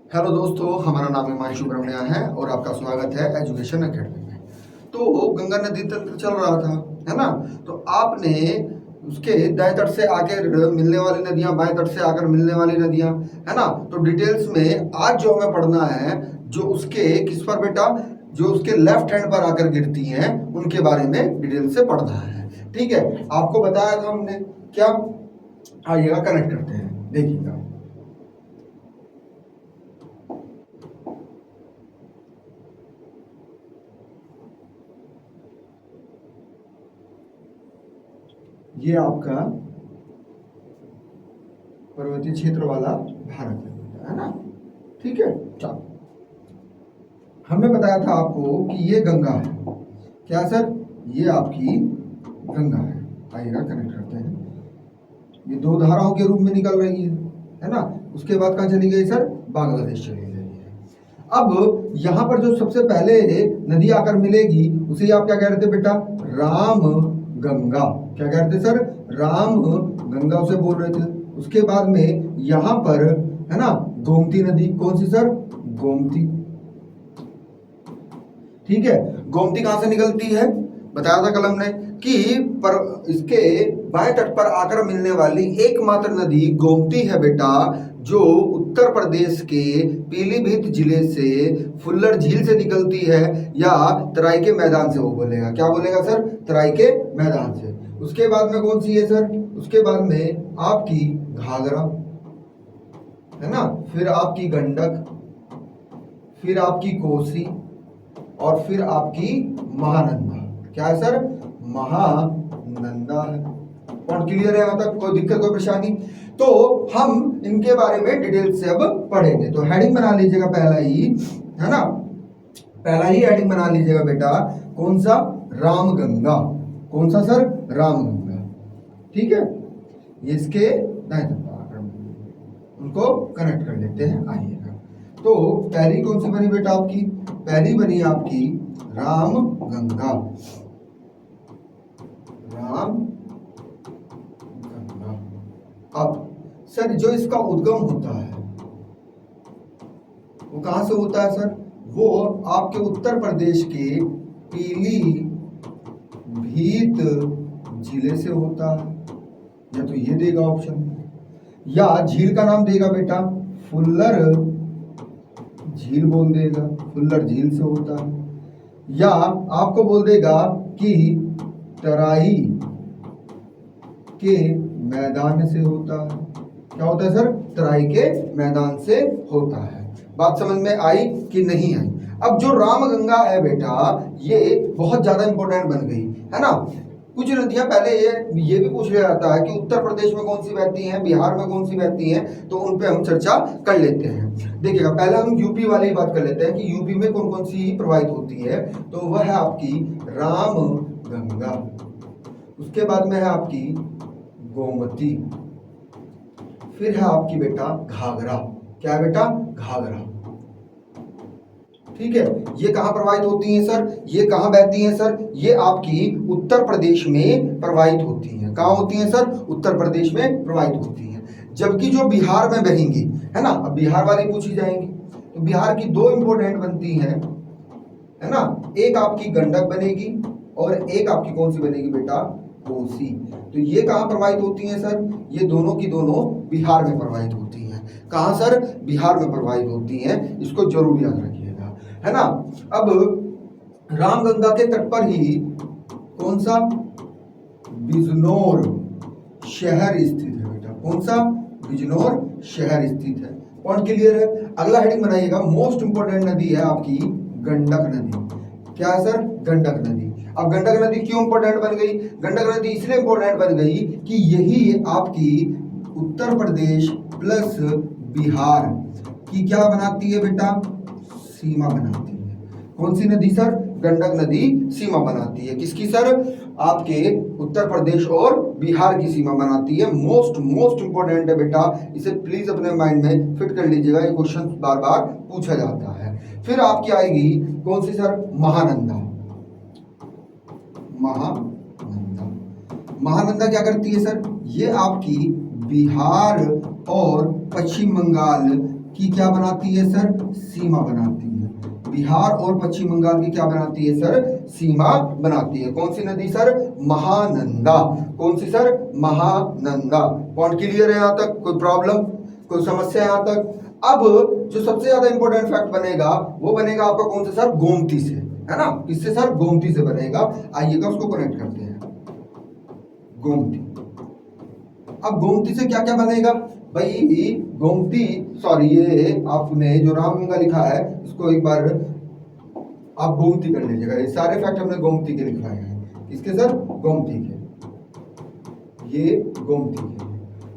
Hello दोस्तों, हमारा नाम हिमांशु ब्रह्मण्या है और आपका स्वागत है एजुकेशन एकेडमी में। तो गंगा नदी तंत्र चल रहा था, है ना। तो आपने उसके दाएं तट से आकर मिलने वाली नदियां, बाएं तट से आकर मिलने वाली नदियां, है ना। तो डिटेल्स में आज जो हमें पढ़ना है, जो उसके किस पर बेटा, जो उसके लेफ्ट हैंड पर आकर गिरती हैं उनके बारे में डिटेल से पढ़ना है। ठीक है, आपको बताया था हमने क्या। आइएगा कनेक्ट करते हैं, देखिएगा। ये आपका पर्वतीय क्षेत्र वाला भारत है ना। ठीक है, चलो हमने बताया था आपको कि ये गंगा है। क्या सर? ये आपकी गंगा है। आइएगा कनेक्ट करते हैं। ये दो धाराओं के रूप में निकल रही है ना। उसके बाद कहाँ चली गई सर? बांग्लादेश चली गई है। अब यहाँ पर जो सबसे पहले नदी आकर मिलेगी उसे आप क्या कह रहे थे बेटा? राम गंगा। क्या कह रहे थे सर? राम गंगा उसे बोल रहे थे। उसके बाद में यहाँ पर है ना गोमती नदी। कौन सी सर? गोमती। ठीक है, गोमती कहां से निकलती है? बताया था कलम ने कि पर इसके बाएं तट पर आकर मिलने वाली एकमात्र नदी गोमती है बेटा, जो उत्तर प्रदेश के पीलीभीत जिले से फुल्लर झील से निकलती है या तराई के मैदान से। वो बोलेगा, क्या बोलेगा सर? तराई के मैदान से। उसके बाद में कौन सी है सर? उसके बाद में आपकी घाघरा, है ना। फिर आपकी गंडक, फिर आपकी कोसी और फिर आपकी महानंदा। क्या है सर? महानंदा है। पॉइंट क्लियर है? यहाँ तक कोई दिक्कत, कोई परेशानी? तो हम इनके बारे में डिटेल से अब पढ़ेंगे। तो हेडिंग बना लीजिएगा पहला ही, है ना। पहला ही हेडिंग बना लीजिएगा बेटा। कौन सा? रामगंगा। कौन सा सर? रामगंगा। ठीक है, ये इसके दाएं तरफ उनको कनेक्ट कर लेते हैं। आइएगा, तो पहली कौन सी बनी बेटा आपकी? पहली बनी आपकी राम गंगा। राम गंगा। अब सर जो इसका उद्गम होता है वो कहां से होता है सर? वो आपके उत्तर प्रदेश के पीलीभीत जिले से होता है। या तो ये देगा ऑप्शन, या झील का नाम देगा बेटा फुल्लर झील बोल देगा, फुल्लर झील से होता है। या आपको बोल देगा कि तराई के मैदान से होता है। क्या होता है सर? तराई के मैदान से होता है। बात समझ में आई कि नहीं आई? अब जो रामगंगा है बेटा, ये बहुत ज्यादा इंपॉर्टेंट बन गई, है ना। कुछ नदियां पहले ये भी पूछ लिया जाता है कि उत्तर प्रदेश में कौन सी बहती हैं, बिहार में कौन सी बहती हैं, तो उन पे हम चर्चा कर लेते हैं। देखिएगा, पहले हम यूपी वाली ही बात कर लेते हैं कि यूपी में कौन कौन सी प्रवाहित होती है। तो वह है आपकी रामगंगा। उसके बाद में है आपकी गोमती। फिर है आपकी बेटा घाघरा। क्या है बेटा? घाघरा। ठीक है, ये कहां प्रवाहित होती हैं सर? ये कहां बहती हैं सर? ये आपकी उत्तर प्रदेश में प्रवाहित होती हैं। कहां होती हैं सर? उत्तर प्रदेश में प्रवाहित होती हैं। जबकि जो बिहार में बहेंगी, है ना, अब बिहार वाली पूछी जाएंगी, तो बिहार की दो इंपोर्टेंट बनती हैं, है ना। एक आपकी गंडक बनेगी और एक आपकी कौन सी बनेगी बेटा? कोसी। तो ये कहां प्रवाहित होती हैं सर? ये दोनों की दोनों बिहार में प्रवाहित होती हैं। कहां सर? बिहार में प्रवाहित होती हैं। इसको जरूर याद रखिएगा, है ना। अब रामगंगा के तट पर ही कौन सा? बिजनौर शहर स्थित है बेटा। कौन सा? बिजनौर शहर स्थित है। पॉइंट क्लियर है? अगला हेडिंग बनाइएगा। मोस्ट इंपोर्टेंट नदी है आपकी गंडक नदी। क्या है सर? गंडक नदी। अब गंडक नदी क्यों इंपोर्टेंट बन गई? गंडक नदी इसलिए इंपोर्टेंट बन गई कि यही आपकी उत्तर प्रदेश प्लस बिहार की क्या बनाती है बेटा? सीमा बनाती है। कौन सी नदी सर? गंडक नदी सीमा बनाती है। किसकी सर? आपके उत्तर प्रदेश और बिहार की सीमा बनाती है। मोस्ट इंपोर्टेंट है बेटा, इसे प्लीज अपने माइंड में फिट कर लीजिएगा। ये क्वेश्चन बार बार पूछा जाता है। फिर आपकी आएगी कौन सी सर? महानंदा। महानंदा क्या करती है सर? ये आपकी बिहार और पश्चिम बंगाल की क्या बनाती है सर, सीमा बनाती है। बिहार और पश्चिम बंगाल की क्या बनाती है सर, सीमा बनाती है। कौन सी नदी सर, महानंदा। कौन सी सर, महानंदा। पॉइंट क्लियर है यहाँ तक, कोई प्रॉब्लम, कोई समस्या यहाँ तक। अब जो सबसे ज्यादा इंपॉर्टेंट फैक्ट बनेगा वो बनेगा आपका कौन से सर, गोमती से, है ना। किससे सर, गोमती से बनेगा। आइएगा उसको कनेक्ट करते हैं, गोमती। अब गोमती से क्या क्या बनेगा भाई, गोमती, सॉरी ये आपने जो रामगंगा लिखा है इसको एक बार आप गोमती कर लीजिएगा। ये सारे फैक्ट हमने गोमती के लिखवाए हैं। किसके सर, गोमती के, ये गोमती के,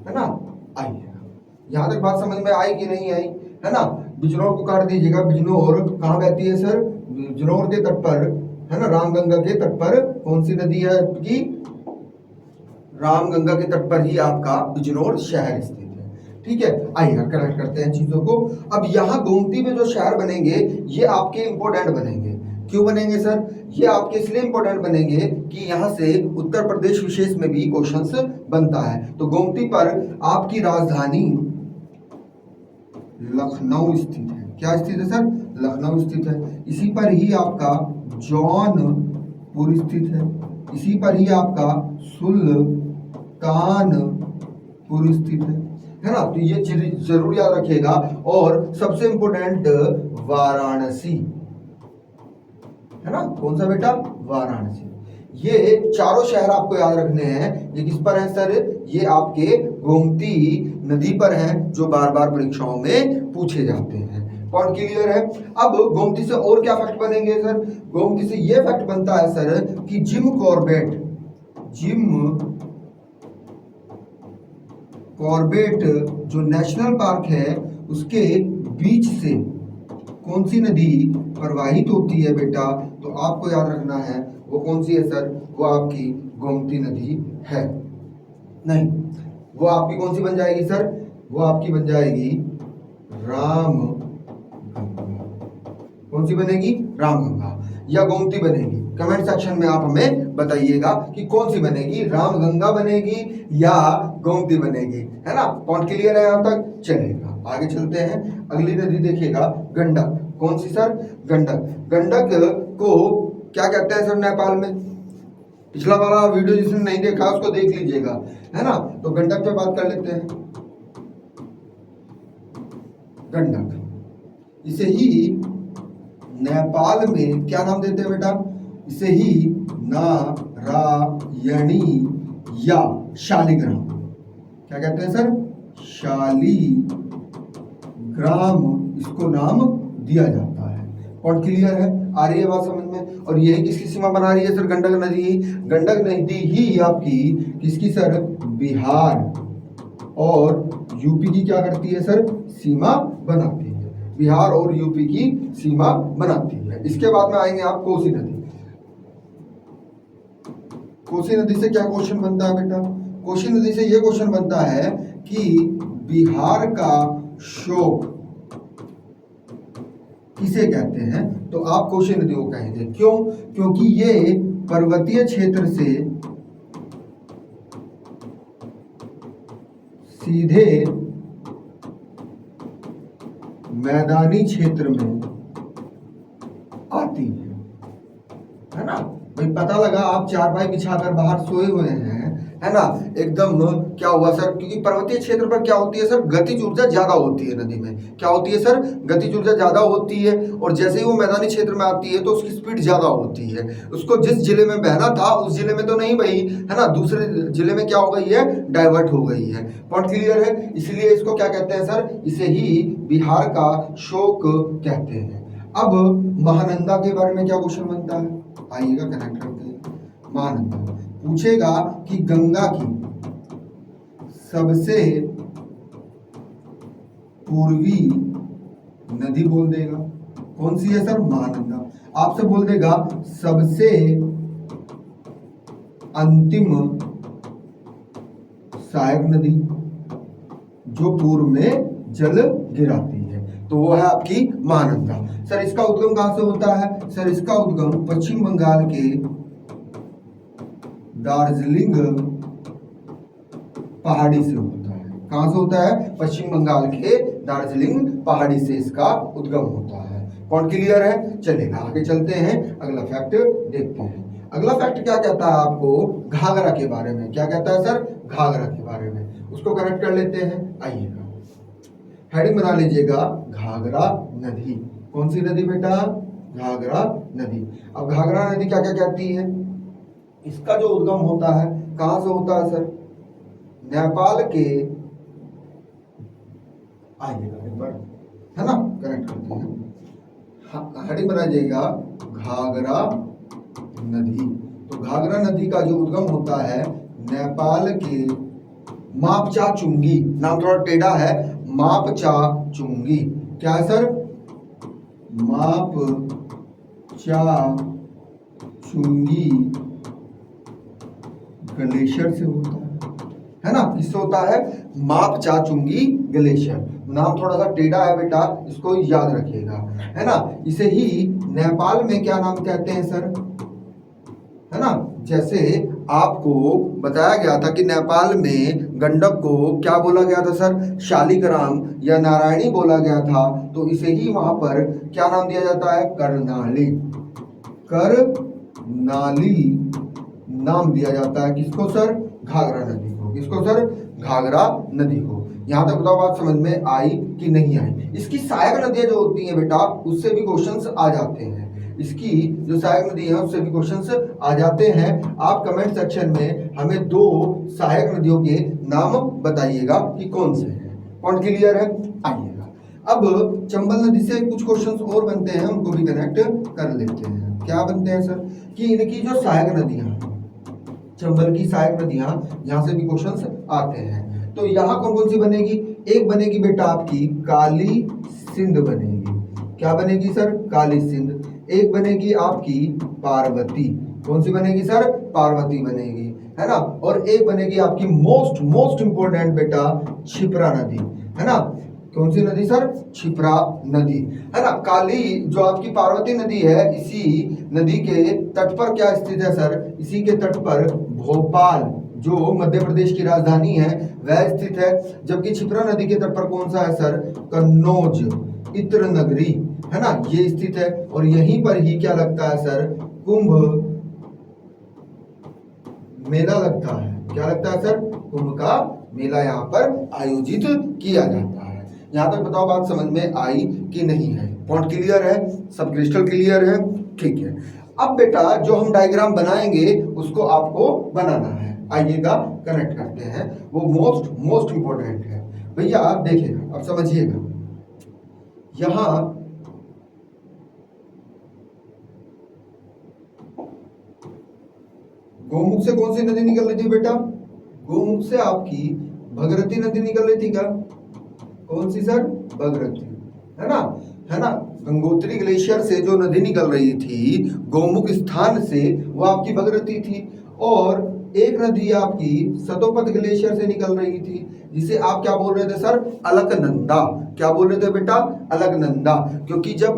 है ना। आइए यहां तक बात समझ में आई कि नहीं आई, है ना। बिजनौर को काट दीजिएगा। बिजनौर कहाँ बहती है सर, बिजनौर के तट पर, है ना, रामगंगा के तट पर कौन सी नदी है आपकी, रामगंगा के तट पर ही आपका बिजनौर शहर स्थित है। ठीक है, आइए कनेक्ट करते हैं चीजों को। अब यहाँ गोमती में जो शहर बनेंगे ये आपके इंपोर्टेंट बनेंगे। क्यों बनेंगे सर, ये आपके इसलिए इंपोर्टेंट बनेंगे कि यहाँ से उत्तर प्रदेश विशेष में भी क्वेश्चंस बनता है। तो गोमती पर आपकी राजधानी लखनऊ स्थित है। क्या स्थित है सर, लखनऊ स्थित है। इसी पर ही आपका जौनपुर स्थित है। इसी पर ही आपका सुल्तानपुर स्थित है ना। तो ये जरूर याद रखिएगा। और सबसे इंपोर्टेंट वाराणसी, है ना। कौन सा बेटा, वाराणसी। ये चारों शहर आपको याद रखने हैं। ये किस पर है सर, ये आपके गोमती नदी पर हैं, जो बार बार परीक्षाओं में पूछे जाते हैं। पॉइंट क्लियर है। अब गोमती से और क्या फैक्ट बनेंगे सर, गोमती से ये फैक्ट बनता है सर कि जिम कॉर्बेट जो नेशनल पार्क है उसके बीच से कौन सी नदी प्रवाहित होती है बेटा, तो आपको याद रखना है वो कौन सी है सर, वो आपकी गोमती नदी है। नहीं, वो आपकी कौन सी बन जाएगी सर, वो आपकी बन जाएगी रामगंगा। कौन सी बनेगी, रामगंगा या गोमती बनेगी। कमेंट सेक्शन में आप हमें बताइएगा कि कौन सी बनेगी, रामगंगा बनेगी या गोमती बनेगी, है ना। पॉइंट क्लियर है यहाँ तक, चलेगा। आगे चलते हैं, अगली नदी देखिएगा गंडक। कौन सी सर, गंडक। गंडक को क्या कहते हैं सर नेपाल में, पिछला वाला वीडियो जिसने नहीं देखा उसको देख लीजिएगा, है ना। तो गंडक पे बात कर लेते हैं। गंडक, इसे ही नेपाल में क्या नाम देते हैं बेटा, इसे ही नारायणी या शालिग्राम, क्या कहते हैं सर, शालिग्राम इसको नाम दिया जाता है। और क्लियर है, आ रही है बात समझ में। और यही किसकी सीमा बना रही है सर, गंडक नदी। गंडक नदी ही आपकी किसकी सर, बिहार और यूपी की क्या करती है सर, सीमा बनाती है। बिहार और यूपी की सीमा बनाती है। इसके बाद में आएंगे आप कोसी नदी। कोसी नदी से क्या क्वेश्चन बनता है बेटा, कोसी नदी से यह क्वेश्चन बनता है कि बिहार का शोक किसे कहते हैं, तो आप कोसी नदी को कहेंगे। क्यों, क्योंकि ये पर्वतीय क्षेत्र से सीधे मैदानी क्षेत्र में आती है ना। भाई पता लगा आप चारपाई बिछाकर बाहर सोए हुए हैं, है ना, एकदम क्या हुआ सर, क्योंकि पर्वतीय क्षेत्र पर क्या होती है सर, गतिज ऊर्जा ज्यादा होती है नदी में। क्या होती है सर, गतिज ऊर्जा ज्यादा होती है। और जैसे ही वो मैदानी क्षेत्र में आती है तो उसकी स्पीड ज्यादा होती है। उसको जिस जिले में बहना था उस जिले में तो नहीं बही, है ना, दूसरे जिले में क्या हो गई है, डाइवर्ट हो गई है। पॉइंट क्लियर है। इसलिए इसको क्या कहते हैं सर, इसे ही बिहार का शोक कहते हैं। अब महानंदा के बारे में क्या क्वेश्चन बनता है, आइएगा कनेक्ट करते हैं। महानंदा पूछेगा कि गंगा की सबसे पूर्वी नदी बोल देगा, कौन सी है सर, महानंदा। आपसे बोल देगा सबसे अंतिम सहायक नदी जो पूर्व में जल गिराती है, तो वो है आपकी महानंदा। सर इसका उद्गम कहां से होता है, सर इसका उद्गम पश्चिम बंगाल के दार्जिलिंग पहाड़ी से होता है। कहां से होता है, पश्चिम बंगाल के दार्जिलिंग पहाड़ी से इसका उद्गम होता है। कौन क्लियर है? चलेगा, आगे चलते हैं, अगला फैक्ट देखते हैं। अगला फैक्ट क्या कहता है आपको? घाघरा के बारे में। क्या कहता है सर? घाघरा के बारे में। उसको कनेक्ट कर लेते हैं, आइएगा। हेडिंग बना लीजिएगा, घाघरा नदी। कौन सी नदी बेटा? घाघरा नदी। अब घाघरा नदी क्या क्या कहती है? इसका जो उद्गम होता है कहां से होता है सर? नेपाल के, आइएगा एक बार, है ना, कनेक्ट करते हैं। हेडिंग बनाइएगा, घाघरा नदी। तो घाघरा नदी का जो उद्गम होता है नेपाल के मापचा चुंगी, नाम थोड़ा टेढ़ा है, मापचा चुंगी। क्या है सर? मापचा चुंगी ग्लेशियर से होता है ना? किससे होता है? मापचा चुंगी ग्लेशियर। नाम थोड़ा सा टेढ़ा है बेटा, इसको याद रखिएगा, है ना। इसे ही नेपाल में क्या नाम कहते हैं सर? है ना, जैसे आपको बताया गया था कि नेपाल में गंडक को क्या बोला गया था सर? शालिग्राम या नारायणी बोला गया था, तो इसे ही वहां पर क्या नाम दिया जाता है? करनाली। करनाली नाम दिया जाता है किसको सर? घाघरा नदी को। किसको सर? घाघरा नदी को। यहां तक बताओ बात समझ में आई कि नहीं आई? इसकी सहायक नदियां जो होती हैं बेटा, उससे भी क्वेश्चंस आ जाते हैं। इसकी जो सहायक नदी है उससे भी क्वेश्चंस आ जाते हैं। आप कमेंट सेक्शन में हमें 2 सहायक नदियों के नाम बताइएगा कि कौन से हैं। कौन क्लियर है? आइएगा। अब चंबल नदी से कुछ क्वेश्चंस और बनते हैं, उनको भी कनेक्ट कर लेते हैं। क्या बनते हैं सर? कि इनकी जो सहायक नदियां, चंबल की सहायक नदियां, यहां से भी क्वेश्चंस आते हैं। तो यहाँ कौन कौन सी बनेगी? एक बनेगी बेटा आपकी काली सिंध बनेगी। क्या बनेगी सर? काली सिंध। एक बनेगी आपकी पार्वती। कौन सी बनेगी सर? पार्वती बनेगी, है ना। और एक बनेगी आपकी मोस्ट इंपोर्टेंट बेटा, क्षिप्रा नदी, है ना। कौन सी नदी सर? क्षिप्रा नदी, है ना। काली जो आपकी पार्वती नदी है, इसी नदी के तट पर क्या स्थित है सर? इसी के तट पर भोपाल, जो मध्य प्रदेश की राजधानी है, वह स्थित है। जबकि क्षिप्रा नदी के तट पर कौन सा है सर? कन्नौज, इत्र नगरी, है ना, ये स्थित है। और यहीं पर ही क्या लगता है सर? कुंभ मेला लगता है। क्या लगता है सर? कुंभ का मेला यहाँ पर आयोजित किया जाता है। यहाँ तक बताओ बात समझ में आई कि नहीं है? पॉइंट क्लियर है? सब क्रिस्टल क्लियर है? ठीक है। अब बेटा जो हम डायग्राम बनाएंगे उसको आपको बनाना है। आइएगा, कनेक्ट करते हैं, वो मोस्ट इंपोर्टेंट है भैया। आप देखिएगा, अब समझिएगा। यहां गोमुख से कौन सी नदी निकल रही थी बेटा? गोमुख से आपकी भगीरथी नदी निकल रही थी। क्या? कौन सी सर? भगीरथी, है ना, है ना। गंगोत्री ग्लेशियर से जो नदी निकल रही थी गोमुख स्थान से, वो आपकी भगीरथी थी। और एक नदी आपकी सतोपत ग्लेशियर से निकल रही थी, जिसे आप क्या बोल रहे थे सर? अलकनंदा। क्या बोल रहे थे बेटा? अलकनंदा। क्योंकि जब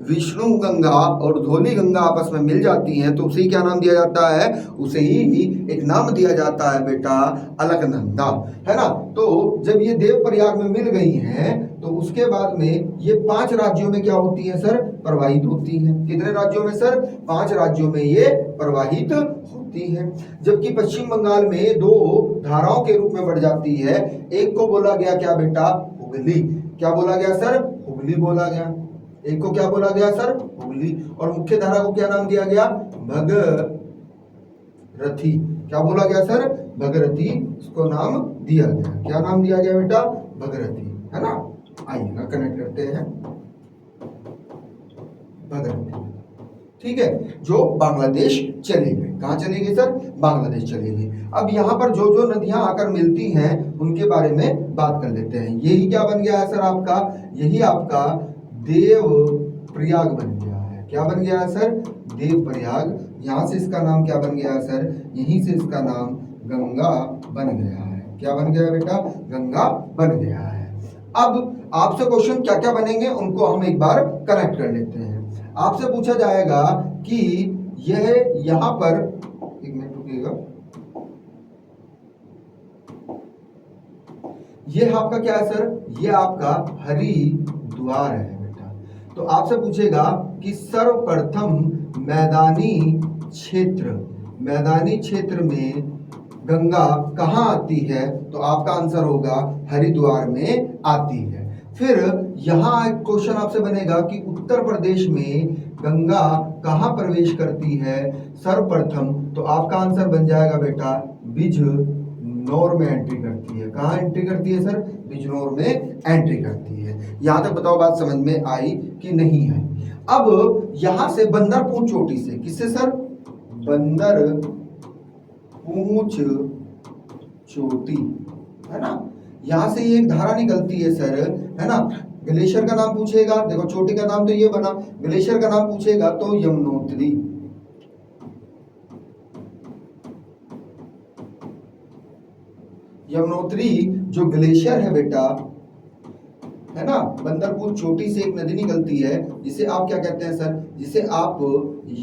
विष्णु गंगा और धौली गंगा आपस में मिल जाती हैं तो उसे क्या नाम दिया जाता है? उसे ही एक नाम दिया जाता है बेटा, अलकनंदा, है ना। तो जब ये देवप्रयाग में मिल गई हैं तो उसके बाद में ये 5 राज्यों में क्या होती है सर? प्रवाहित होती है। कितने राज्यों में सर? 5 राज्यों में ये प्रवाहित होती है। जबकि पश्चिम बंगाल में 2 धाराओं के रूप में बढ़ जाती है। एक को बोला गया क्या बेटा? हुगली। क्या बोला गया सर? हुगली बोला गया। एक को क्या बोला गया सर? हुगली। और मुख्य धारा को क्या नाम दिया गया? भगीरथी। क्या बोला गया सर? भगीरथी, इसको नाम दिया गया। क्या नाम दिया गया बेटा? भगीरथी, है ना। आइएगा, कनेक्ट करते हैं, भगीरथी, ठीक है। जो बांग्लादेश चली गई। कहां चली गई सर? बांग्लादेश चली गई। अब यहाँ पर जो जो नदियां आकर मिलती हैं उनके बारे में बात कर लेते हैं। यही क्या बन गया है सर आपका? यही आपका देवप्रयाग बन गया है। क्या बन गया है सर? देवप्रयाग। यहां से इसका नाम क्या बन गया है सर? यहीं से इसका नाम गंगा बन गया है। क्या बन गया बेटा? गंगा बन गया है। अब आपसे क्वेश्चन क्या क्या बनेंगे उनको हम एक बार कनेक्ट कर लेते हैं। आपसे पूछा जाएगा कि यह यहां पर, एक मिनट रुकिएगा, ये आपका क्या है सर, ये आपका हरिद्वार है बेटा। तो आपसे पूछेगा कि सर्वप्रथम मैदानी क्षेत्र में गंगा कहाँ आती है, तो आपका आंसर होगा हरिद्वार में आती है। फिर यहाँ एक क्वेश्चन आपसे बनेगा कि उत्तर प्रदेश में गंगा कहाँ प्रवेश करती है सर्वप्रथम, तो आपका आंसर बन जाएगा बेटा बिजनौर में एंट्री करती है। कहाँ एंट्री करती है सर, बिजनौर में एंट्री करती है। यहां तक बताओ बात समझ में आई कि नहीं आई। अब यहां से बंदरपूंछ चोटी से, किससे सर, बंदरपूंछ चोटी, है ना, यहां से एक धारा निकलती है सर, है ना। ग्लेशियर का नाम पूछेगा, देखो चोटी का नाम तो ये बना, ग्लेशियर का नाम पूछेगा तो यमुनोत्री। यमुनोत्री जो ग्लेशियर है बेटा, है ना, बंदरपूंछ चोटी से एक नदी निकलती है जिसे आप क्या कहते हैं सर, जिसे आप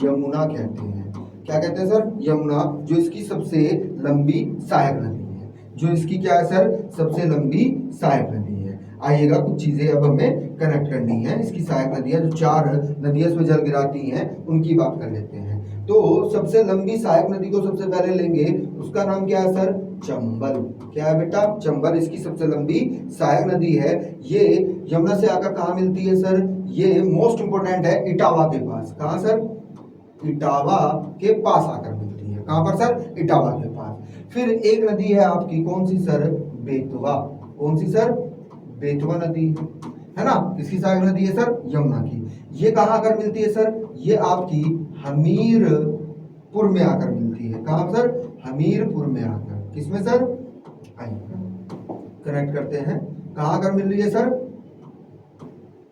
यमुना कहते हैं। क्या कहते हैं सर, यमुना, जो इसकी सबसे लंबी सहायक नदी है, जो इसकी क्या है सर, सबसे लंबी सहायक नदी है। आइएगा कुछ चीजें अब हमें कनेक्ट करनी है, इसकी सहायक नदियां जो 4 नदियां इसमें जल गिराती हैं उनकी बात कर लेते हैं। तो सबसे लंबी सहायक नदी को सबसे पहले लेंगे, उसका नाम क्या है सर, चंबल। क्या है बेटा, चंबल इसकी सबसे लंबी सहायक नदी है। ये यमुना से आकर कहाँ मिलती है सर, ये मोस्ट इंपोर्टेंट है, इटावा के पास। कहाँ सर, इटावा के पास आकर मिलती है। कहाँ पर सर, इटावा के पास। फिर एक नदी है आपकी, कौन सी सर, बेतवा। कौन सी सर, बेतवा नदी है ना, किसकी सहायक नदी है सर, यमुना की। ये कहाँ आकर मिलती है सर, ये आपकी हमीरपुर में आकर मिलती है। कहाँ सर, हमीरपुर में आकर, किसमें सर, कनेक्ट करते हैं, कहाँ आकर मिल रही है सर,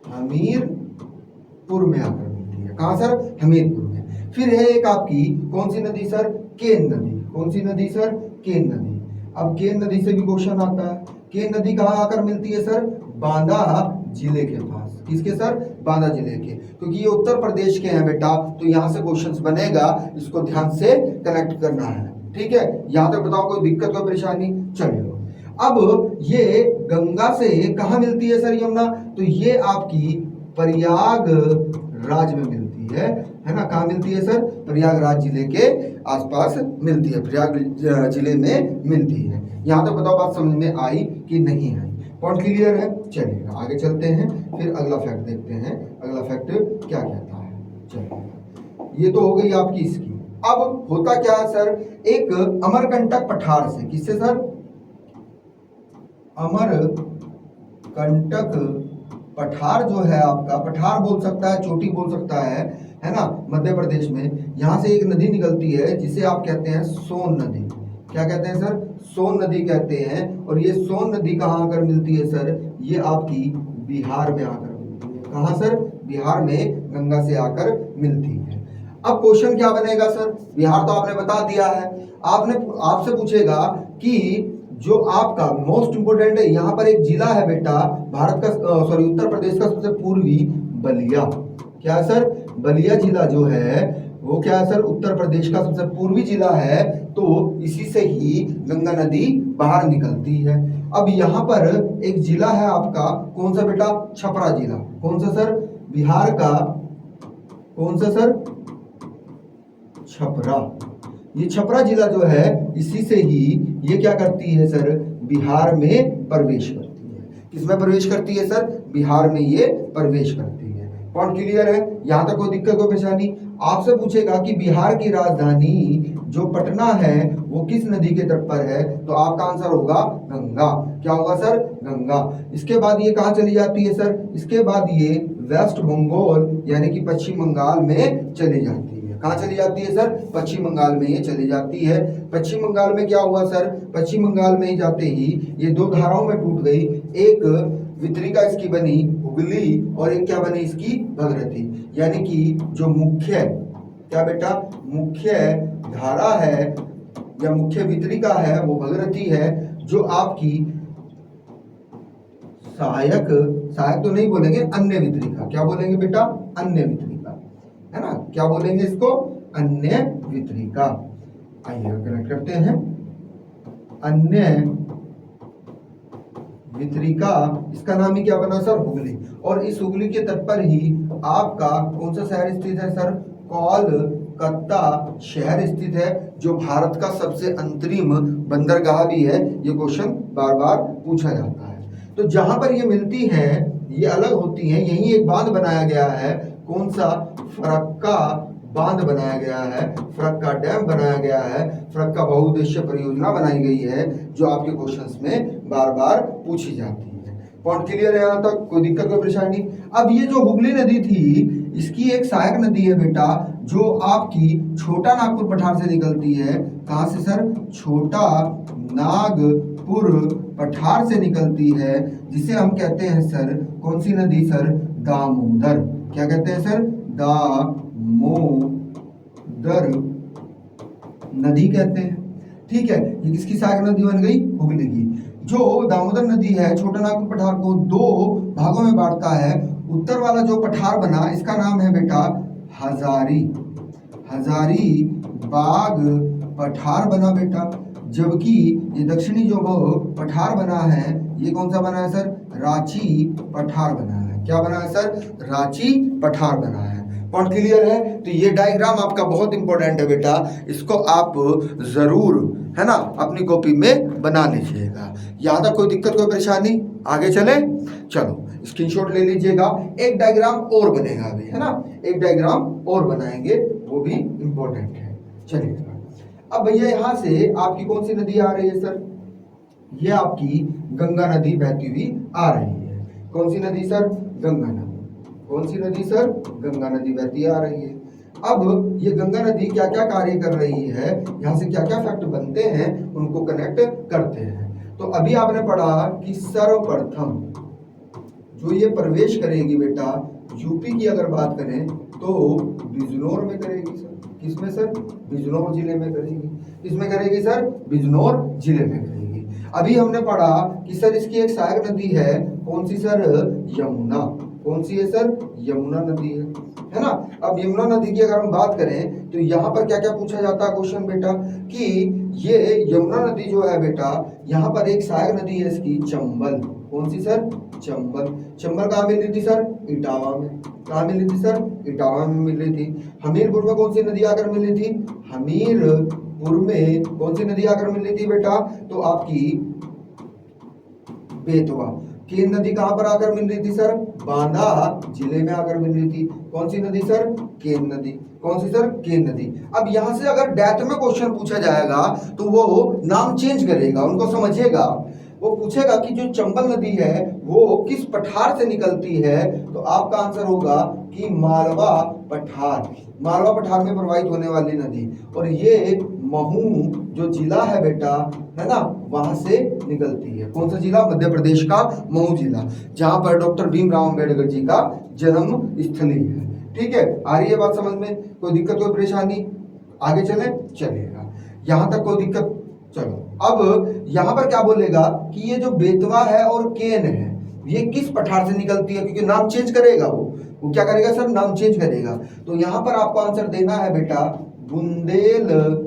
हमीरपुर में आकर मिलती है। कहाँ सर, हमीरपुर में। फिर है एक आपकी कौन सी नदी सर, केन नदी। कौन सी नदी सर, केन नदी। अब केन नदी से भी क्वेश्चन आता है, केन नदी कहाँ आकर मिलती है सर, बांदा जिले के पास। किसके सर, बांदा जिले के, क्योंकि ये उत्तर प्रदेश के हैं बेटा, तो यहाँ से क्वेश्चंस बनेगा, इसको ध्यान से कनेक्ट करना है। ठीक है, यहां तक बताओ कोई दिक्कत कोई परेशानी, चलिए। अब ये गंगा से कहाँ मिलती है सर, यमुना, तो ये आपकी प्रयागराज में मिलती है ना। कहाँ मिलती है सर, प्रयागराज जिले के आसपास मिलती है, प्रयाग जिले में मिलती है। यहां तक बताओ बात समझ में आई कि नहीं आई, पॉइंट क्लियर है। चलिएगा आगे चलते हैं, फिर अगला फैक्ट देखते हैं, अगला फैक्ट क्या कहता है। चलिए, ये तो हो गई आपकी इसकी। अब होता क्या है सर, एक अमरकंटक पठार से, किससे सर, अमरकंटक पठार जो है आपका, पठार बोल सकता है, चोटी बोल सकता है ना, मध्य प्रदेश में। यहां से एक नदी निकलती है जिसे आप कहते हैं सोन नदी। क्या कहते हैं सर, सोन नदी कहते हैं। और ये सोन नदी कहाँ आकर मिलती है सर, ये आपकी बिहार में आकर मिलती है। कहाँ सर, बिहार में गंगा से आकर मिलती है। अब क्वेश्चन क्या बनेगा सर, बिहार तो आपने बता दिया है, आपसे पूछेगा कि जो आपका मोस्ट इंपोर्टेंट है, यहाँ पर एक जिला है बेटा भारत का, सॉरी उत्तर प्रदेश का सबसे पूर्वी, बलिया। क्या है सर, बलिया जिला जो है वो क्या है सर, उत्तर प्रदेश का सबसे पूर्वी जिला है। तो इसी से ही गंगा नदी बाहर निकलती है। अब यहाँ पर एक जिला है आपका, कौन सा बेटा, छपरा जिला। कौन सा सर, बिहार का कौन सा सर, छपरा। ये छपरा जिला जो है, इसी से ही ये क्या करती है सर, बिहार में प्रवेश करती है। किसमें प्रवेश करती है सर, बिहार में ये प्रवेश करती है। पॉइंट क्लियर है, यहां तक कोई दिक्कत कोई परेशानी। आपसे पूछेगा कि बिहार की राजधानी जो पटना है वो किस नदी के तट पर है, तो आपका आंसर होगा गंगा। क्या होगा सर, गंगा। इसके बाद ये कहाँ चली जाती है सर, इसके बाद ये वेस्ट बंगाल यानी कि पश्चिम बंगाल में चली जाती है। कहाँ चली जाती है सर, पश्चिम बंगाल में ये चली जाती है। पश्चिम बंगाल में क्या हुआ सर, पश्चिम बंगाल में ही जाते ही ये दो धाराओं में टूट गई, एक वितरिका इसकी बनी हुगली, और एक क्या बनी इसकी, भगीरथी। यानी कि जो मुख्य, क्या बेटा, मुख्य धारा है या मुख्य वितरिका है वो भगीरथी है, जो आपकी सहायक तो नहीं बोलेंगे, अन्य वितरिका। क्या बोलेंगे बेटा, अन्य वितरिका, है ना। क्या बोलेंगे इसको, अन्य वितरिका। आइए कनेक्ट करते हैं, अन्य वितरिका, इसका नाम ही क्या बना सर, हुगली। और इस हुगली के तट पर ही आपका कौन सा शहर स्थित है सर, कोलकाता शहर स्थित है, जो भारत का सबसे अंतरिम बंदरगाह भी है। ये क्वेश्चन बार बार पूछा जाता है। तो जहां पर ये मिलती है, ये अलग होती हैं, यही एक बांध बनाया गया है। कौन सा, फरक्का बांध बनाया गया है, फरक्का डैम बनाया गया है, फरक्का बहुउद्देश्य परियोजना बनाई गई है, जो आपके क्वेश्चंस में बार बार पूछी जाती है। पॉइंट क्लियर है यहाँ तक, कोई दिक्कत कोई परेशानी। अब ये जो हुगली नदी थी, इसकी एक सहायक नदी है बेटा, जो आपकी छोटा नागपुर पठार से निकलती है। कहाँ से सर, छोटा नागपुर पठार से निकलती है, जिसे हम कहते हैं सर, कौन सी नदी सर, दामोदर। क्या कहते हैं सर, दामोदर नदी कहते हैं। ठीक है, ये किसकी सहायक नदी बन गई, हुगली की। जो दामोदर नदी है, छोटा नागपुर पठार को दो भागों में बांटता है। उत्तर वाला जो पठार बना, इसका नाम है बेटा हजारीबाग पठार बना बेटा। जबकि ये दक्षिणी जो वो पठार बना है, ये कौन सा बना है सर, रांची पठार बना है। क्या बना है सर, रांची पठार बना है। पॉइंट क्लियर है। तो ये डायग्राम आपका बहुत इंपॉर्टेंट है बेटा, इसको आप जरूर, है ना, अपनी कॉपी में बना लीजिएगा। यहाँ तक कोई दिक्कत कोई परेशानी, आगे चले, चलो स्क्रीनशॉट ले लीजिएगा। एक डायग्राम और बनेगा अभी, है ना, एक डायग्राम और बनाएंगे, वो भी इंपॉर्टेंट है। चलिए अब भैया यहाँ से आपकी कौन सी नदी आ रही है सर, ये आपकी गंगा नदी बहती हुई आ रही है। कौन सी नदी सर, गंगा नदी। कौन सी नदी सर, गंगा नदी बहती आ रही है। अब ये गंगा नदी क्या क्या कार्य कर रही है, यहाँ से क्या क्या फैक्ट बनते हैं, उनको कनेक्ट करते हैं। तो अभी आपने पढ़ा कि सर्वप्रथम जो ये प्रवेश करेगी बेटा, यूपी की अगर बात करें तो बिजनौर में करेगी सर। किसमें सर, बिजनौर जिले में करेगी। किसमें करेगी सर, बिजनौर जिले में करेगी। अभी हमने पढ़ा कि सर इसकी एक सहायक नदी है, कौन सी सर, यमुना। कौन सी है सर, यमुना नदी है ना। अब यमुना नदी की अगर हम बात करें तो यहाँ पर क्या क्या पूछा जाता है क्वेश्चन बेटा, कि ये यमुना नदी जो है बेटा, यहाँ पर एक सहायक नदी है इसकी, चंबल। कौन सी सर, चंबल। चंबल कहाँ मिल रही थी सर, इटावा में। कहाँ मिल रही थी सर, इटावा में मिल रही थी। हमीरपुर में कौन सी नदी आकर मिल रही थी, हमीरपुर में कौन सी नदी आकर मिल रही थी बेटा, तो आपकी बेतवा। केन नदी कहां पर आकर मिल रही थी सर, बांदा जिले में आकर मिल रही थी। कौन सी नदी सर, केन नदी। कौन सी सर, केन नदी। अब यहां से अगर डेथ में क्वेश्चन पूछा जाएगा तो वो नाम चेंज करेगा, उनको समझिएगा। वो पूछेगा कि जो चंबल नदी है वो किस पठार से निकलती है, तो आपका आंसर होगा कि मालवा पठार। मालवा पठार में प्रवाहित होने वाली नदी, और ये महू जो जिला है बेटा, है ना, वहां से निकलती है। कौन सा जिला, मध्य प्रदेश का महू जिला, जहां पर डॉक्टर भीमराव अंबेडकर जी का जन्म स्थली है। ठीक है, आ रही है बात समझ में, कोई दिक्कत कोई परेशानी, आगे चले, चलेगा, यहां तक कोई दिक्कत। चलो अब यहां पर क्या बोलेगा कि ये जो बेतवा है और केन है, ये किस पठार से निकलती है, क्योंकि नाम चेंज करेगा वो क्या करेगा सर, नाम चेंज करेगा। तो यहां पर आपको आंसर देना है बेटा, बुंदेलखंड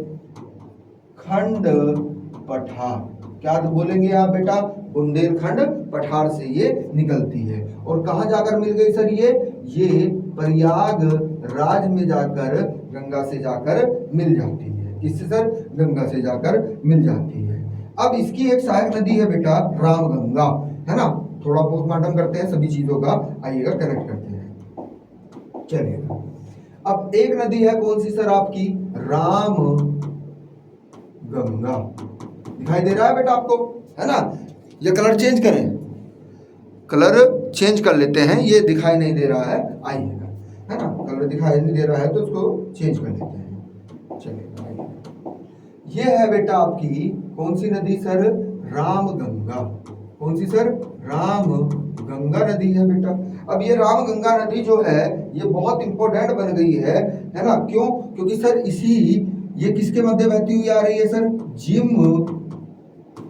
पठार। क्या बोलेंगे आप बेटा, बुंदेलखंड पठार से ये निकलती है। और कहां जाकर मिल गई सर, ये प्रयागराज में जाकर, गंगा से जाकर मिल जाती है। किससे सर, गंगा से जाकर मिल जाती है। अब इसकी एक सहायक नदी है बेटा, रामगंगा, है ना। थोड़ा पोस्टमार्टम करते हैं सभी चीजों का, आइएगा कनेक्ट करते हैं। चलिए अब एक नदी है कौन सी सर, आपकी राम गंगा। दिखाई दे रहा है बेटा आपको, है ना। ये कलर चेंज करें, कलर चेंज कर लेते हैं, ये दिखाई नहीं दे रहा है, आइएगा, है ना, कलर दिखाई नहीं दे रहा है तो उसको चेंज कर लेते हैं। चलिए ये है बेटा आपकी कौन सी नदी सर, रामगंगा। कौन सी सर, रामगंगा नदी है बेटा। अब ये रामगंगा नदी जो है ये बहुत इंपॉर्टेंट बन गई है ना। क्यों, क्योंकि सर ये किसके मध्य बहती हुई आ रही है सर, जिम,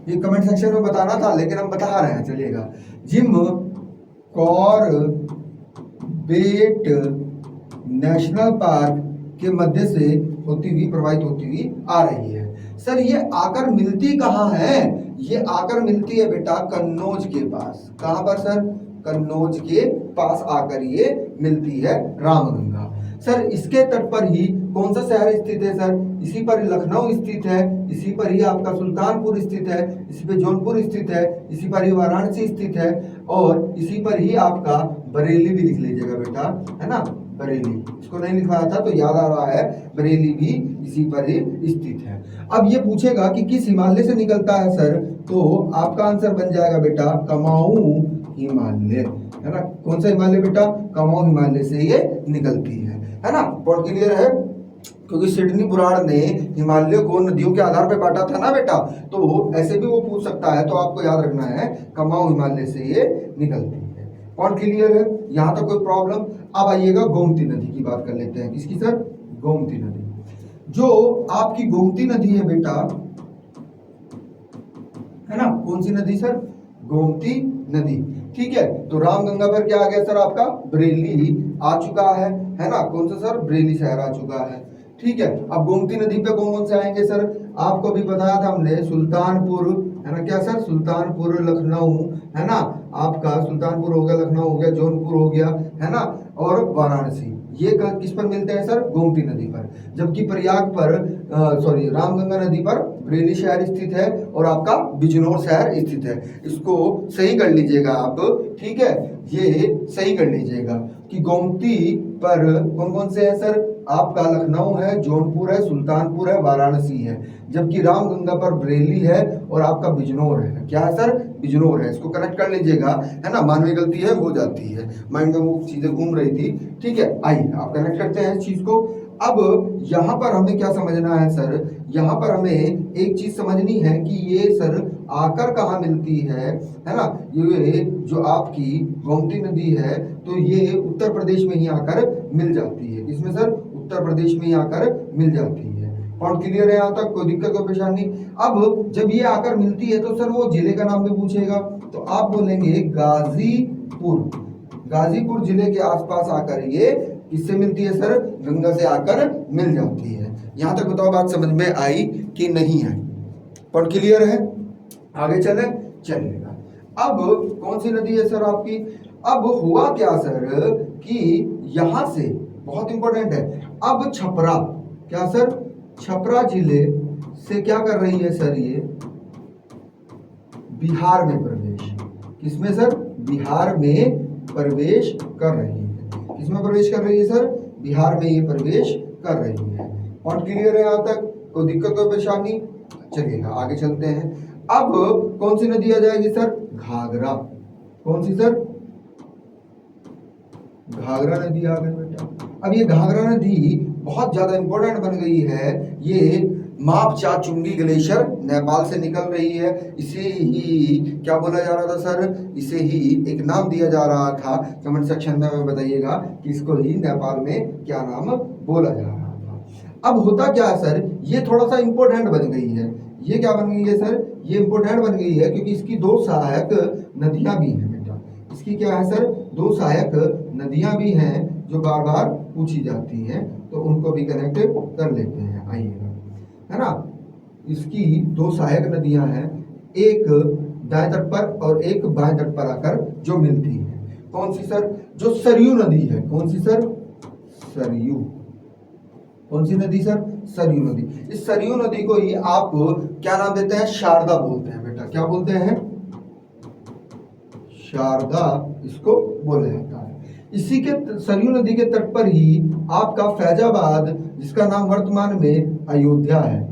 ये कमेंट सेक्शन में बताना था लेकिन हम बता रहे हैं, चलिएगा, जिम कॉर्बेट नेशनल पार्क के मध्य से होती हुई, प्रवाहित होती हुई आ रही है। सर ये आकर मिलती कहाँ है, ये आकर मिलती है बेटा कन्नौज के पास। कहाँ पर सर? कन्नौज के पास आकर ये मिलती है रामगंगा। सर इसके तट पर ही कौन सा शहर स्थित है सर? इसी पर लखनऊ स्थित है, इसी पर ही आपका सुल्तानपुर स्थित है, इसी पे जौनपुर स्थित है, इसी पर ही वाराणसी स्थित है, और इसी पर ही आपका बरेली भी लिख लीजिएगा बेटा, है ना, बरेली। इसको नहीं लिखवाया था तो याद आ रहा है, बरेली भी इसी पर ही स्थित है। अब ये पूछेगा कि किस हिमालय से निकलता है सर, तो आपका आंसर बन जाएगा बेटा कमाऊ हिमालय, है ना। कौन सा हिमालय बेटा? कमाऊ हिमालय से ये निकलती है ना। पॉइंट क्लियर है? क्योंकि सिडनी बुराड़ ने हिमालय को नदियों के आधार पर बांटा था ना बेटा, तो ऐसे भी वो पूछ सकता है, तो आपको याद रखना है कमाऊ हिमालय से ये निकलती है। पॉइंट क्लियर है? यहाँ तक कोई प्रॉब्लम? अब आइएगा गोमती नदी की बात कर लेते हैं। किसकी सर? गोमती नदी। जो आपकी गोमती नदी है बेटा, है ना, कौन सी नदी सर? गोमती नदी। ठीक है, तो रामगंगा पर क्या आ गया सर? आपका बरेली आ चुका है ना। कौन सा सर? बरेली शहर आ चुका है। ठीक है, अब गोमती नदी पे कौन कौन से आएंगे सर? आपको भी बताया था हमने, सुल्तानपुर, है ना, क्या सर? सुल्तानपुर, लखनऊ, है ना, आपका सुल्तानपुर हो गया, लखनऊ हो गया, जौनपुर हो गया, है ना, और वाराणसी। ये किस पर मिलते हैं सर? गोमती नदी पर। जबकि प्रयाग पर रामगंगा नदी पर बरेली शहर स्थित है और आपका बिजनौर शहर स्थित है। इसको सही कर लीजिएगा आप, ठीक है, ये सही कर लीजिएगा कि गोमती पर कौन कौन से है सर? आपका लखनऊ है, जौनपुर है, सुल्तानपुर है, वाराणसी है। जबकि रामगंगा पर बरेली है और आपका बिजनौर है। क्या है सर? बिजनौर है। इसको कनेक्ट कर लीजिएगा, है ना, मानवीय गलती है, हो जाती है, माइंड में वो चीजें घूम रही थी। ठीक है, आइए आप कनेक्ट करते हैं इस चीज को। अब यहाँ पर हमें क्या समझना है सर? यहाँ पर हमें एक चीज समझनी है कि ये सर आकर कहाँ मिलती है ना। ये जो आपकी गोमती नदी है, तो ये उत्तर प्रदेश में ही आकर मिल जाती है। इसमें सर उत्तर प्रदेश में ही आकर मिल जाती है। पॉइंट क्लियर है? यहाँ तक कोई दिक्कत कोई परेशानी? अब जब ये आकर मिलती है तो सर वो जिले का नाम भी पूछेगा, तो आप बोलेंगे गाजीपुर। गाजीपुर जिले के आसपास आकर ये किससे मिलती है सर? गंगा से आकर मिल जाती है। यहाँ तक बताओ बात समझ में आई कि नहीं आई? पॉइंट क्लियर है? आगे चलेगा। अब कौन सी नदी है सर आपकी? अब हुआ क्या सर कि यहां से बहुत इंपॉर्टेंट है, अब छपरा, क्या सर? छपरा जिले से क्या कर रही है सर? ये बिहार में प्रवेश। किसमें सर? बिहार में प्रवेश कर रही है। किसमें प्रवेश कर रही है सर? बिहार में ये प्रवेश कर रही है। पॉइंट क्लियर है? यहाँ तक कोई दिक्कत कोई परेशानी? चलिएगा आगे चलते हैं। अब कौन सी नदी आ जाएगी सर? घाघरा। कौन सी सर? घाघरा नदी आ गई बेटा। अब ये घाघरा नदी बहुत ज्यादा इंपॉर्टेंट बन गई है। ये मापचाचुंगी ग्लेशियर नेपाल से निकल रही है। इसे ही क्या बोला जा रहा था सर? इसे ही एक नाम दिया जा रहा था, कमेंट सेक्शन में हमें बताइएगा कि इसको ही नेपाल में क्या नाम बोला जा रहा था। अब होता क्या है सर? ये थोड़ा सा इंपॉर्टेंट बन गई है। ये क्या बन गई है सर? ये इंपॉर्टेंट बन गई है क्योंकि इसकी दो सहायक नदियां भी हैं बेटा। इसकी क्या है सर? दो सहायक नदियां भी हैं जो बार बार पूछी जाती हैं, तो उनको भी कनेक्ट कर लेते हैं। आइएगा, है ना, इसकी दो सहायक नदियां हैं, एक दाएं तट पर और एक बाएं तट पर आकर जो मिलती है। कौन सी सर? जो सरयू नदी है। कौन सी सर? सरयू। कौन सी नदी सर? सरयू नदी। इस सरयू नदी को ही आप क्या नाम देते हैं? शारदा बोलते हैं बेटा। क्या बोलते हैं? शारदा इसको बोला जाता है। इसी के सरयू नदी के तट पर ही आपका फैजाबाद, जिसका नाम वर्तमान में अयोध्या है।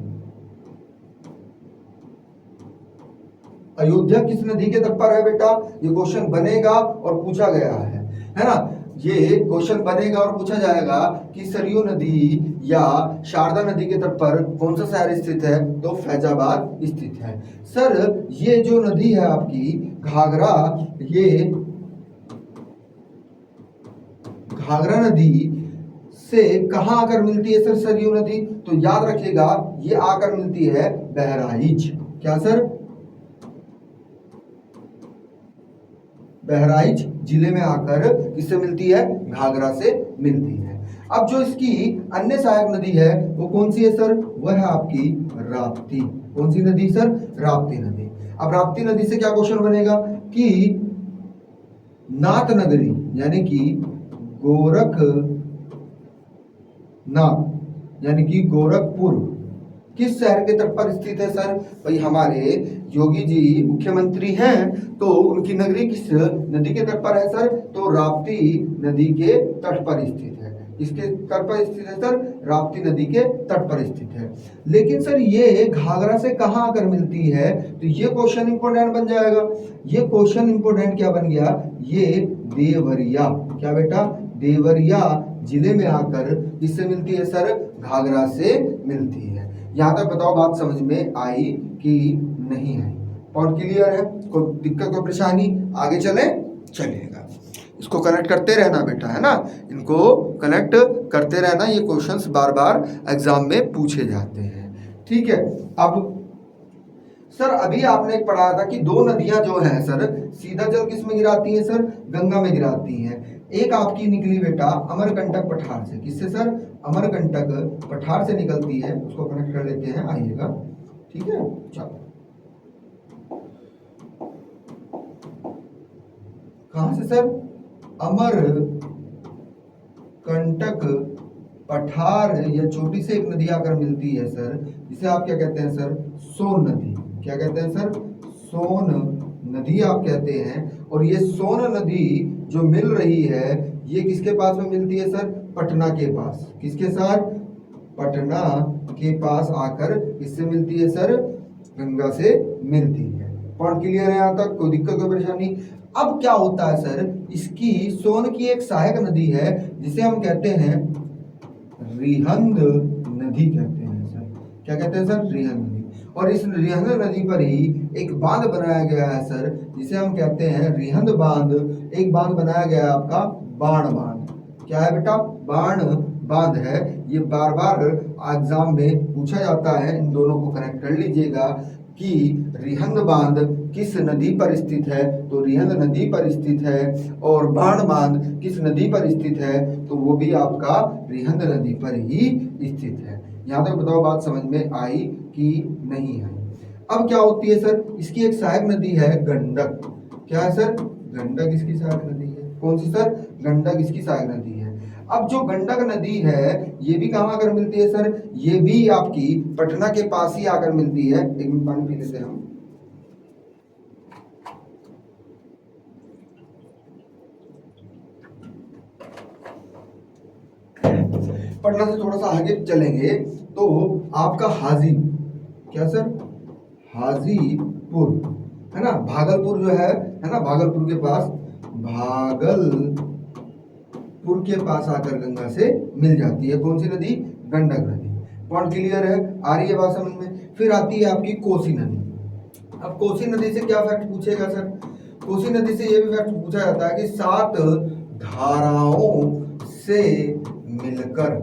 अयोध्या किस नदी के तट पर है बेटा? ये क्वेश्चन बनेगा और पूछा गया है ना। ये क्वेश्चन बनेगा और पूछा जाएगा कि सरयू नदी या शारदा नदी के तट पर कौन सा शहर स्थित है? तो फैजाबाद स्थित है। सर ये जो नदी है आपकी घाघरा, ये घाघरा नदी से कहां आकर मिलती है सर? सरयू नदी। तो याद रखिएगा ये आकर मिलती है बहराइच। क्या सर? बहराइच जिले में आकर किससे मिलती है? घाघरा से मिलती है। अब जो इसकी अन्य सहायक नदी है वो कौन सी है सर? वह है आपकी राप्ती। कौन सी नदी सर? राप्ती नदी। अब राप्ती नदी से क्या क्वेश्चन बनेगा कि नाथ नगरी यानी कि गोरखनाथ यानी कि गोरखपुर किस शहर के तट पर स्थित है सर? भाई हमारे योगी जी मुख्यमंत्री हैं, तो उनकी नगरी किस नदी के तट पर है सर? तो राप्ती नदी के तट पर स्थित है। इसके तट पर स्थित है सर? राप्ती नदी के तट पर स्थित है। लेकिन सर ये घाघरा से कहाँ आकर मिलती है? तो ये क्वेश्चन इंपोर्टेंट बन जाएगा। ये क्वेश्चन इंपोर्टेंट क्या बन गया? ये देवरिया, क्या बेटा? देवरिया जिले में आकर किससे मिलती है सर? घाघरा से मिलती है। यहाँ तक बताओ बात समझ में आई कि नहीं आई? पॉइंट क्लियर है? कोई दिक्कत कोई परेशानी? आगे चले? चलिएगा। इसको कनेक्ट करते रहना बेटा, है ना, इनको कनेक्ट करते रहना। ये क्वेश्चंस बार बार एग्जाम में पूछे जाते हैं। ठीक है। अब सर अभी आपने एक पढ़ा था कि दो नदियां जो हैं सर सीधा जल किस में गिराती हैं सर? गंगा में गिराती हैं। एक आपकी निकली बेटा अमरकंटक पठार से। किससे सर? अमरकंटक पठार से निकलती है। उसको कनेक्ट कर लेते हैं, आइएगा। ठीक है, चलो। कहां से सर? अमरकंटक पठार या छोटी से एक नदी आकर मिलती है सर, जिसे आप क्या कहते हैं सर? सोन नदी। क्या कहते हैं सर? सोन नदी आप कहते हैं। और ये सोन नदी जो मिल रही है ये किसके पास में मिलती है सर? पटना के पास। किसके साथ? पटना के पास आकर किससे मिलती है सर? गंगा से मिलती है। पॉइंट क्लियर है यहाँ तक? कोई दिक्कत कोई परेशानी? अब क्या होता है सर, इसकी सोन की एक सहायक नदी है जिसे हम कहते हैं रिहंद नदी कहते हैं सर। क्या कहते हैं सर? रिहंद नदी। और इस रिहंद नदी पर ही एक बांध बनाया गया है सर, जिसे हम कहते हैं रिहंद बांध। एक बांध बनाया गया है आपका बाण बांध। क्या है बेटा? बाण बांध है। ये बार बार एग्जाम में पूछा जाता है, इन दोनों को कनेक्ट कर लीजिएगा कि रिहंद बांध किस नदी पर स्थित है? तो रिहंद नदी पर स्थित है। और बाण बांध किस नदी पर स्थित है? तो वो भी आपका रिहंद नदी पर ही स्थित है। यहाँ तक बताओ बात समझ में आई कि नहीं आई? अब क्या होती है सर, इसकी एक सहायक नदी है गंडक। क्या है सर? गंडक इसकी सहायक नदी है। कौन सी सर? गंडक इसकी सहायक नदी है। अब जो गंडक नदी है ये भी कहाँ आकर मिलती है सर? ये भी आपकी पटना के पास ही आकर मिलती है। एक मिनट पानी पी लेते हैं हम। पटना से थोड़ा सा आगे चलेंगे तो आपका हाजी, क्या सर? हाजीपुर, है ना, भागलपुर जो है ना, भागलपुर के पास, भागलपुर के पास आकर गंगा से मिल जाती है। कौन सी नदी? गंडक नदी। पॉइंट क्लियर है? आ रही है बात समझ में? फिर आती है आपकी कोसी नदी। अब कोसी नदी से क्या फैक्ट पूछेगा सर? कोसी नदी से ये भी फैक्ट पूछा जाता है कि 7 धाराओं से मिलकर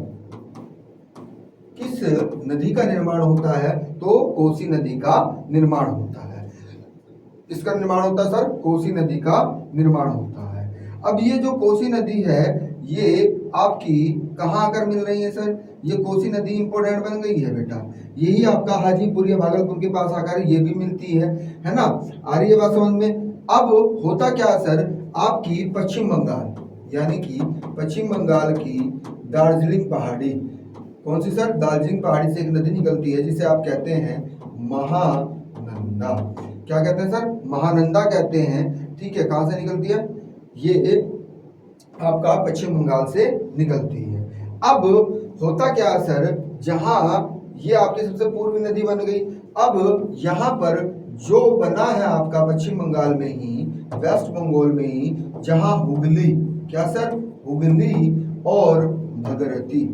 किस नदी का निर्माण होता है? तो कोसी नदी का निर्माण होता है। इसका निर्माण होता है सर? कोसी नदी का निर्माण होता है। अब ये जो कोसी नदी है ये आपकी कहाँ आकर मिल रही है सर? ये कोसी नदी इंपोर्टेंट बन गई है बेटा। यही आपका हाजीपुर या भागलपुर के पास आकर ये भी मिलती है ना? आ रही है बात समझ में? अब होता क्या है सर, आपकी पश्चिम बंगाल यानी कि पश्चिम बंगाल की दार्जिलिंग पहाड़ी, कौन सी सर? दार्जिलिंग पहाड़ी से एक नदी निकलती है जिसे आप कहते हैं महानंदा। क्या कहते हैं सर? महानंदा कहते हैं। ठीक है, कहाँ से निकलती है? ये आपका पश्चिम बंगाल से निकलती है। अब होता क्या है सर, जहां ये आपकी सबसे पूर्वी नदी बन गई, अब यहाँ पर जो बना है आपका पश्चिम बंगाल में ही, वेस्ट बंगाल में ही, जहां हुगली, क्या सर? हुगली और भगीरथी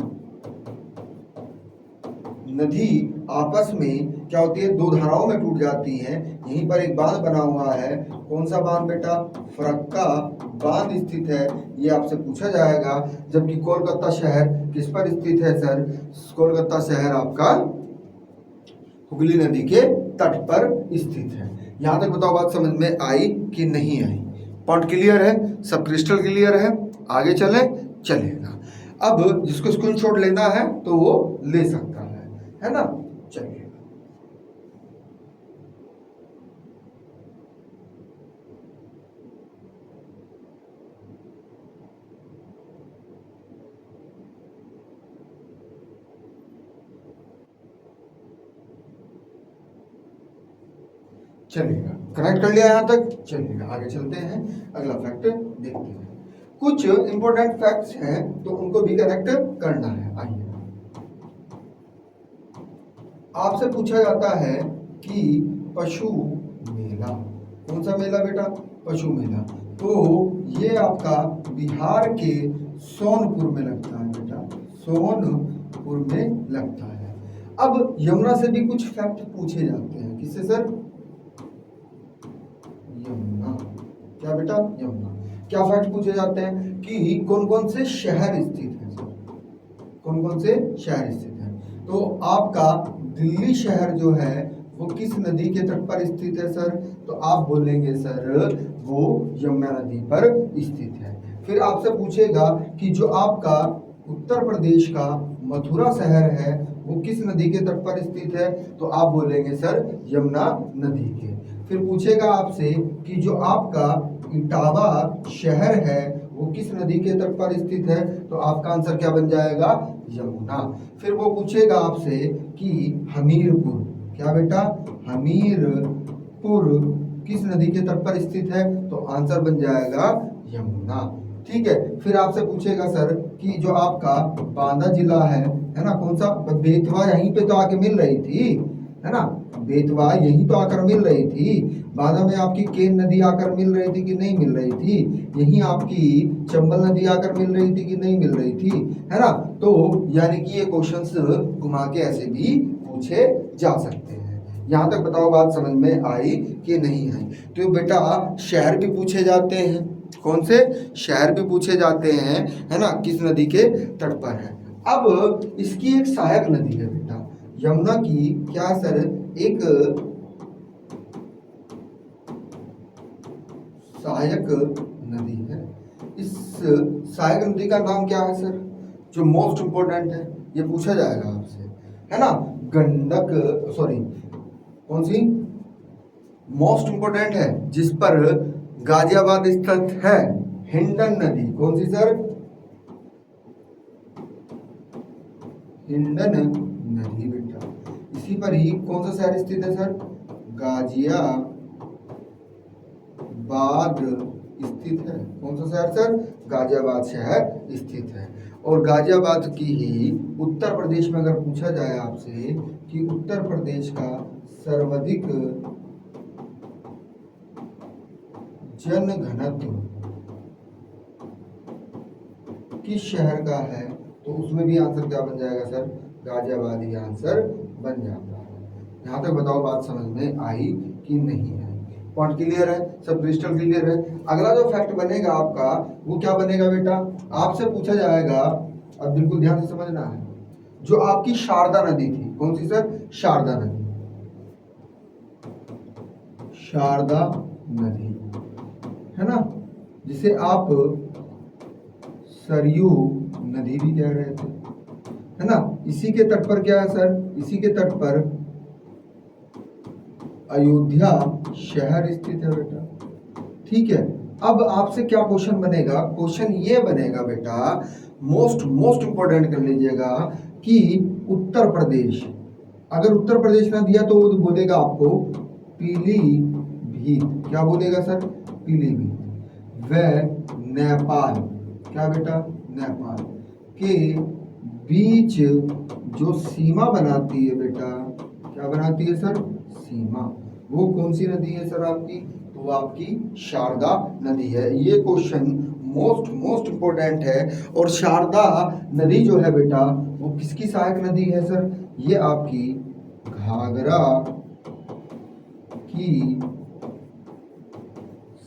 नदी आपस में क्या होती है? 2 धाराओं में टूट जाती हैं। यहीं पर एक बांध बना हुआ है। कौन सा बांध बेटा? फरक्का बांध स्थित है। ये आपसे पूछा जाएगा। जबकि कोलकाता शहर किस पर स्थित है सर? कोलकाता शहर आपका हुगली नदी के तट पर स्थित है। यहाँ तक बताओ बात समझ में आई कि नहीं आई? पॉइंट क्लियर है? सब क्रिस्टल क्लियर है? आगे चले? चलेगा। अब जिसको स्क्रीनशॉट लेना है तो वो ले सकता है ना? चलिए, चलेगा। कनेक्ट कर लिया यहाँ तक, चलेगा। आगे चलते हैं, अगला फैक्ट देखते हैं। कुछ इंपॉर्टेंट फैक्ट्स हैं तो उनको भी कनेक्ट करना है। आइए, आपसे पूछा जाता है कि पशु मेला, कौन सा मेला बेटा? पशु मेला। तो ये आपका बिहार के सोनपुर में लगता है बेटा, सोनपुर में लगता है। अब यमुना से भी कुछ फैक्ट पूछे जाते हैं। किससे सर? यमुना। क्या बेटा? यमुना। क्या फैक्ट पूछे जाते हैं कि कौन कौन से शहर स्थित हैं सर? कौन कौन से शहर स्थित हैं? तो आपका दिल्ली शहर जो है वो किस नदी के तट पर स्थित है सर? तो आप बोलेंगे सर वो यमुना नदी पर स्थित है। फिर आपसे पूछेगा कि जो आपका उत्तर प्रदेश का मथुरा शहर है वो किस नदी के तट पर स्थित है? तो आप बोलेंगे सर यमुना नदी के। फिर पूछेगा आपसे कि जो आपका इटावा शहर है वो किस नदी के तट पर स्थित है? तो आपका आंसर क्या बन जाएगा? यमुना। फिर वो पूछेगा आपसे कि हमीरपुर, क्या बेटा? हमीरपुर किस नदी के तट पर स्थित है? तो आंसर बन जाएगा यमुना। ठीक है। फिर आपसे पूछेगा सर कि जो आपका बांदा जिला है ना, कौन सा? बेतवा यहीं पे तो आके मिल रही थी, है ना? बेतवा यहीं तो आकर मिल रही थी। बांदा में आपकी केन नदी आकर मिल रही थी कि नहीं मिल रही थी? यहीं आपकी चंबल नदी आकर मिल रही थी कि नहीं मिल रही थी, है ना? तो यानी कि ये क्वेश्चंस घुमा के ऐसे भी पूछे जा सकते हैं। यहाँ तक बताओ बात समझ में आई कि नहीं आई? तो बेटा शहर भी पूछे जाते हैं। कौन से शहर भी पूछे जाते हैं, है ना? किस नदी के तट पर है। अब इसकी एक सहायक नदी है बेटा, यमुना की क्या सर? एक सहायक नदी है। इस सहायक नदी का नाम क्या है सर? जो मोस्ट इंपोर्टेंट है, ये पूछा जाएगा आपसे, है ना? गंडक, सॉरी, कौन सी मोस्ट इंपोर्टेंट है जिस पर गाजियाबाद स्थित है? हिंडन नदी। कौन सी सर? हिंडन नदी बेटा। इसी पर ही कौन सा शहर स्थित है सर? गाजियाबाद स्थित है। कौन सा शहर सर? गाजियाबाद शहर स्थित है। और गाजियाबाद की ही उत्तर प्रदेश में अगर पूछा जाए आपसे कि उत्तर प्रदेश का सर्वाधिक जन घनत्व किस शहर का है? तो उसमें भी आंसर क्या बन जाएगा सर? गाजियाबाद ही आंसर बन जाता है। यहाँ तक बताओ बात समझ में आई कि नहीं आई? पॉइंट क्लियर है? सब क्रिस्टल क्लियर है? अगला जो फैक्ट बनेगा आपका वो क्या बनेगा बेटा? आपसे पूछा जाएगा, अब बिल्कुल ध्यान से समझना है, जो आपकी शारदा नदी थी, कौन सी सर? शारदा नदी। शारदा नदी, है ना, जिसे आप सरयू नदी भी कह रहे थे, है ना? इसी के तट पर क्या है सर? इसी के तट पर अयोध्या शहर स्थित है बेटा। ठीक है। अब आपसे क्या क्वेश्चन बनेगा? क्वेश्चन ये बनेगा बेटा, मोस्ट इंपोर्टेंट कर लीजिएगा, कि उत्तर प्रदेश, अगर उत्तर प्रदेश ना दिया तो बोलेगा आपको पीलीभीत। क्या बोलेगा सर? पीलीभीत। व नेपाल, क्या बेटा? नेपाल के बीच जो सीमा बनाती है बेटा, क्या बनाती है सर? सीमा। वो कौन सी नदी है सर आपकी? तो वो आपकी शारदा नदी है। ये क्वेश्चन मोस्ट इंपोर्टेंट है। और शारदा नदी जो है बेटा वो किसकी सहायक नदी है सर? ये आपकी घाघरा की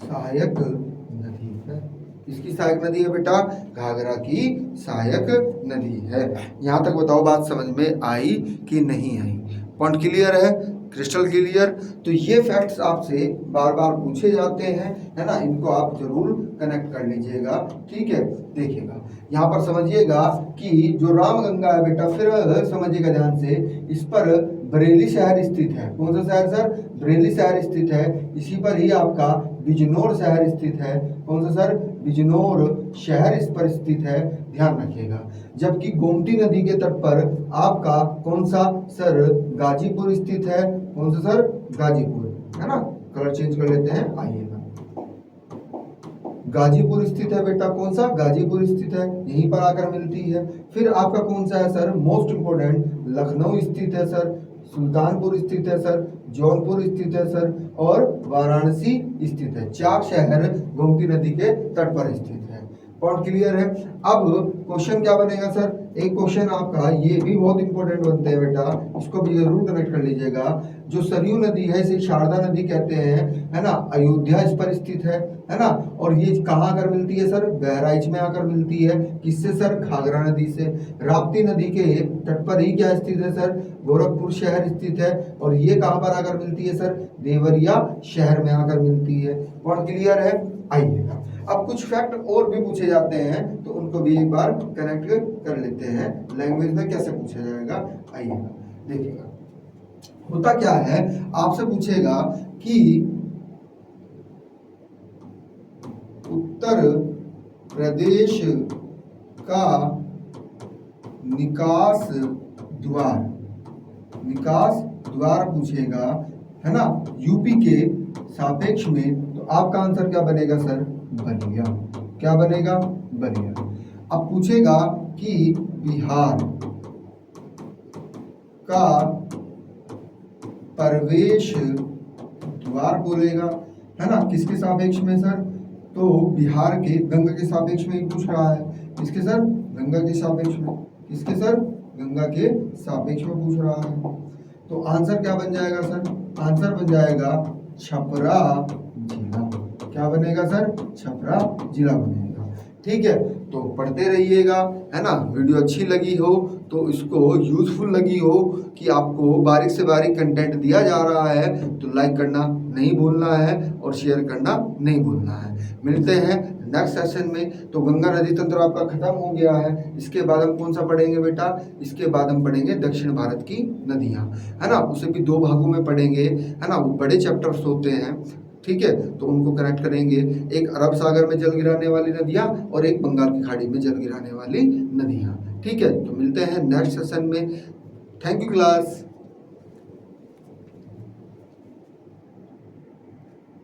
सहायक नदी है। किसकी सहायक नदी है बेटा? घाघरा की सहायक नदी है। यहाँ तक बताओ बात समझ में आई कि नहीं आई? पॉइंट क्लियर है? Crystal clear? तो ये फैक्ट्स आपसे बार बार पूछे जाते हैं, है ना? इनको आप जरूर कनेक्ट कर लीजिएगा। ठीक है, देखिएगा यहाँ पर समझिएगा कि जो रामगंगा है बेटा, फिर समझिएगा ध्यान से, इस पर बरेली शहर स्थित है। कौन सा शहर सर? बरेली शहर स्थित है। इसी पर ही आपका बिजनौर शहर स्थित है। कौन सा सर? बिजनौर शहर इस पर स्थित है, ध्यान रखिएगा। जबकि गोमती नदी के तट पर आपका कौन सा सर? गाजीपुर स्थित है। कौन सा सर? गाजीपुर, है ना? कलर चेंज कर लेते हैं, आइएगा। गाजीपुर स्थित है बेटा, कौन सा? गाजीपुर स्थित है, यहीं पर आकर मिलती है। फिर आपका कौन सा है सर? मोस्ट इंपोर्टेंट, लखनऊ स्थित है सर, सुल्तानपुर स्थित है सर, जौनपुर स्थित है सर, और वाराणसी स्थित है। 4 शहर गोमती नदी के तट पर स्थित है। पॉइंट क्लियर है? अब क्वेश्चन क्या बनेगा सर? एक क्वेश्चन आपका ये भी बहुत इंपॉर्टेंट बनते हैं बेटा, इसको भी जरूर कनेक्ट कर लीजिएगा। जो सरयू नदी है इसे शारदा नदी कहते हैं, है ना, अयोध्या इस पर स्थित है ना। और ये कहाँ आकर मिलती है सर? बहराइच में आकर मिलती है। किससे सर? घाघरा नदी से। राप्ती नदी के तट पर ही क्या स्थित है सर? गोरखपुर शहर स्थित है। और ये कहाँ पर आकर मिलती है सर? देवरिया शहर में आकर मिलती है। पॉइंट क्लियर है? आइएगा, अब कुछ फैक्ट और भी पूछे जाते हैं तो उनको भी एक बार कनेक्ट कर लेते हैं। लैंग्वेज में कैसे पूछा जाएगा, आइएगा देखिएगा। होता क्या है, आपसे पूछेगा कि उत्तर प्रदेश का निकास द्वार पूछेगा, है ना, यूपी के सापेक्ष में, तो आपका आंसर क्या बनेगा सर? बलिया। क्या बनेगा? बलिया। अब पूछेगा कि बिहार का प्रवेश द्वार बोलेगा, है ना, किसके सापेक्ष में सर? तो बिहार के गंगा के सापेक्ष में ही पूछ रहा है। किसके सर? गंगा के सापेक्ष में। किसके सर? गंगा के सापेक्ष में पूछ रहा है। तो आंसर क्या बन जाएगा सर? आंसर बन जाएगा छपरा जिला। क्या बनेगा सर? छपरा जिला बनेगा। ठीक है, तो पढ़ते रहिएगा, है ना। वीडियो अच्छी लगी हो तो इसको यूजफुल लगी हो कि आपको बारीक से बारीक कंटेंट दिया जा रहा है तो लाइक करना नहीं भूलना है और शेयर करना नहीं भूलना है। मिलते हैं नेक्स्ट सेशन में। तो गंगा नदी तंत्र आपका खत्म हो गया है। इसके बाद हम कौन सा पढ़ेंगे बेटा? इसके बाद हम पढ़ेंगे दक्षिण भारत की नदियाँ, है ना। उसे भी 2 भागों में पढ़ेंगे, है ना। वो बड़े चैप्टर्स होते हैं, ठीक है, तो उनको कनेक्ट करेंगे। एक अरब सागर में जल गिराने वाली नदियाँ और एक बंगाल की खाड़ी में जल गिराने वाली नदियाँ। ठीक है, तो मिलते हैं नेक्स्ट सेशन में। Thank you class.